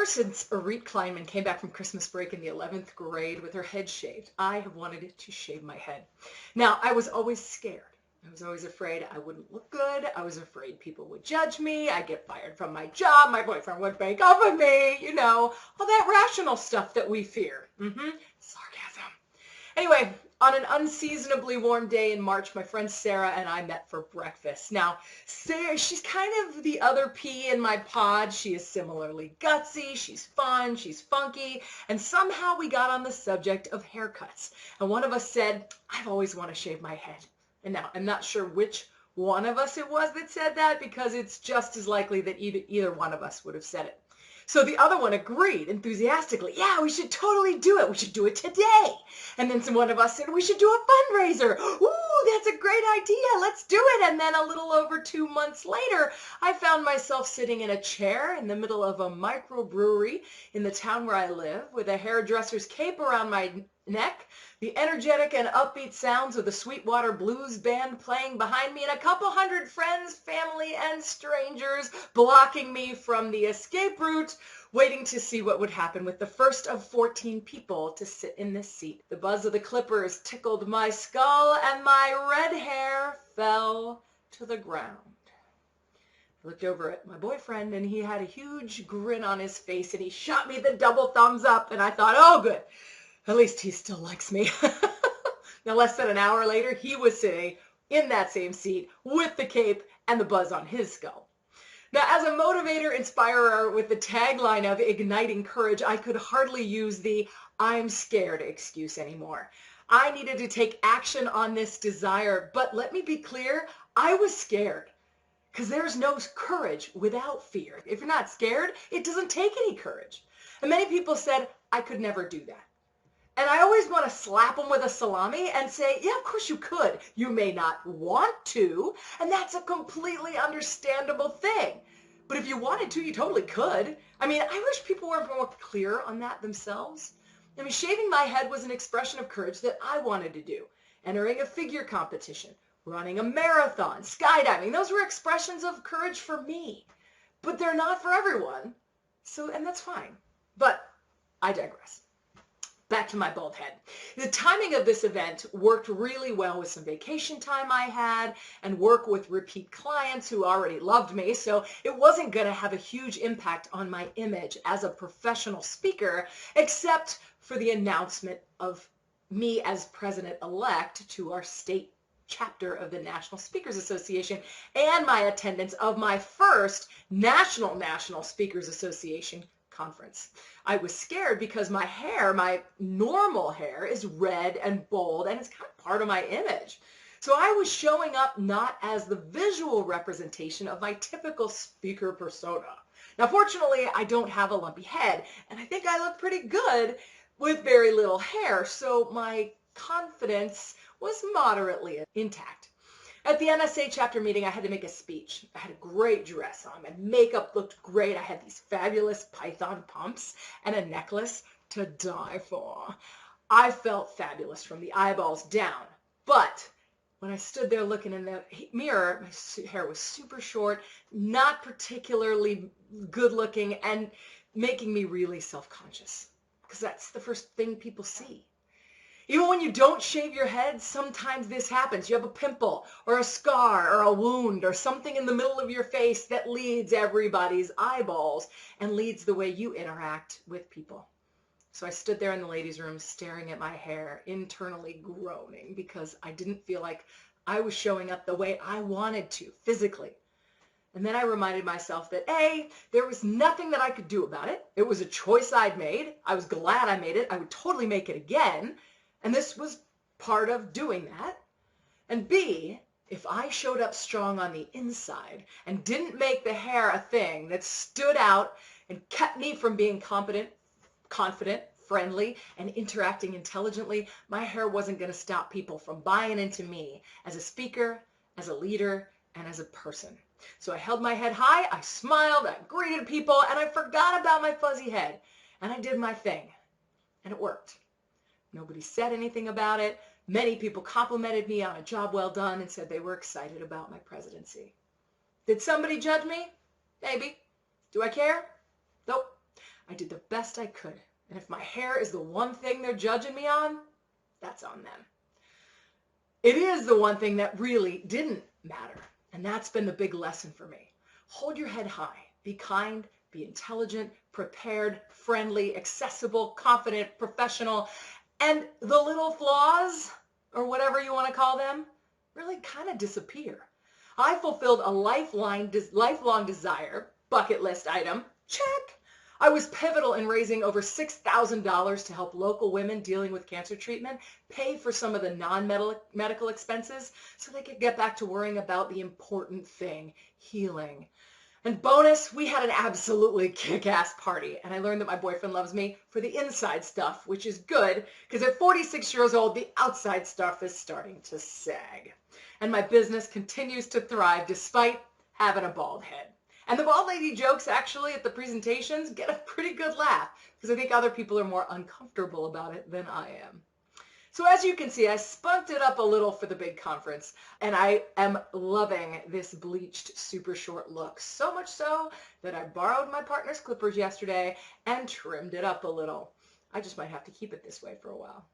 Ever since Arit Kleinman came back from Christmas break in the 11th grade with her head shaved, I have wanted to shave my head. Now, I was always scared. I was always afraid I wouldn't look good. I was afraid people would judge me. I'd get fired from my job. My boyfriend would break up with me. You know, all that rational stuff that we fear. Sarcasm. Anyway, on an unseasonably warm day in March, my friend Sarah and I met for breakfast. Now, Sarah, she's kind of the other pea in my pod. She is similarly gutsy, she's fun, she's funky, and somehow we got on the subject of haircuts. And one of us said, I've always wanted to shave my head. And now, I'm not sure which one of us it was that said that, because it's just as likely that either one of us would have said it. So the other one agreed enthusiastically. Yeah, we should totally do it. We should do it today. And then one of us said, we should do a fundraiser. Ooh, that's a great idea. Let's do it. And then a little over 2 months later, I found myself sitting in a chair in the middle of a microbrewery in the town where I live with a hairdresser's cape around my neck, the energetic and upbeat sounds of the Sweetwater Blues Band playing behind me, and a couple hundred friends, family, and strangers blocking me from the escape route, waiting to see what would happen with the first of 14 people to sit in this seat. The buzz of the clippers tickled my skull, and my red hair fell to the ground. I looked over at my boyfriend, and he had a huge grin on his face, and he shot me the double thumbs up, and I thought, oh, good. At least he still likes me. Now, less than an hour later, he was sitting in that same seat with the cape and the buzz on his skull. Now, as a motivator, inspirer with the tagline of igniting courage, I could hardly use the I'm scared excuse anymore. I needed to take action on this desire, but let me be clear, I was scared. Because there's no courage without fear. If you're not scared, it doesn't take any courage. And many people said, I could never do that. And I always want to slap them with a salami and say, yeah, of course you could. You may not want to, and that's a completely understandable thing. But if you wanted to, you totally could. I mean, I wish people were more clear on that themselves. I mean, shaving my head was an expression of courage that I wanted to do. Entering a figure competition, running a marathon, skydiving, those were expressions of courage for me. But they're not for everyone. And that's fine. But I digress. Back to my bald head. The timing of this event worked really well with some vacation time I had and work with repeat clients who already loved me, so it wasn't going to have a huge impact on my image as a professional speaker, except for the announcement of me as president-elect to our state chapter of the National Speakers Association and my attendance of my first National Speakers Association conference. I was scared because my hair, my normal hair, is red and bold, and it's kind of part of my image. So I was showing up not as the visual representation of my typical speaker persona. Now, fortunately, I don't have a lumpy head, and I think I look pretty good with very little hair, so my confidence was moderately intact. At the NSA chapter meeting, I had to make a speech. I had a great dress on. My makeup looked great. I had these fabulous python pumps and a necklace to die for. I felt fabulous from the eyeballs down. But when I stood there looking in the mirror, my hair was super short, not particularly good looking, and making me really self-conscious. Because that's the first thing people see. Even when you don't shave your head, sometimes this happens. You have a pimple or a scar or a wound or something in the middle of your face that leads everybody's eyeballs and leads the way you interact with people. So I stood there in the ladies' room staring at my hair, internally groaning because I didn't feel like I was showing up the way I wanted to physically. And then I reminded myself that A, there was nothing that I could do about it. It was a choice I'd made. I was glad I made it. I would totally make it again. And this was part of doing that. And B, if I showed up strong on the inside and didn't make the hair a thing that stood out and kept me from being confident, friendly, and interacting intelligently, my hair wasn't going to stop people from buying into me as a speaker, as a leader, and as a person. So I held my head high, I smiled, I greeted people, and I forgot about my fuzzy head. And I did my thing. And it worked. Nobody said anything about it. Many people complimented me on a job well done and said they were excited about my presidency. Did somebody judge me? Maybe. Do I care? Nope. I did the best I could. And if my hair is the one thing they're judging me on, that's on them. It is the one thing that really didn't matter. And that's been the big lesson for me. Hold your head high. Be kind, be intelligent, prepared, friendly, accessible, confident, professional. And the little flaws, or whatever you want to call them, really kind of disappear. I fulfilled a lifelong desire, bucket list item, check. I was pivotal in raising over $6,000 to help local women dealing with cancer treatment pay for some of the non-medical expenses so they could get back to worrying about the important thing, healing. And bonus, we had an absolutely kick-ass party, and I learned that my boyfriend loves me for the inside stuff, which is good, because at 46 years old, the outside stuff is starting to sag. And my business continues to thrive despite having a bald head. And the bald lady jokes actually at the presentations get a pretty good laugh, because I think other people are more uncomfortable about it than I am. So as you can see, I spunked it up a little for the big conference, and I am loving this bleached super short look. So much so that I borrowed my partner's clippers yesterday and trimmed it up a little. I just might have to keep it this way for a while.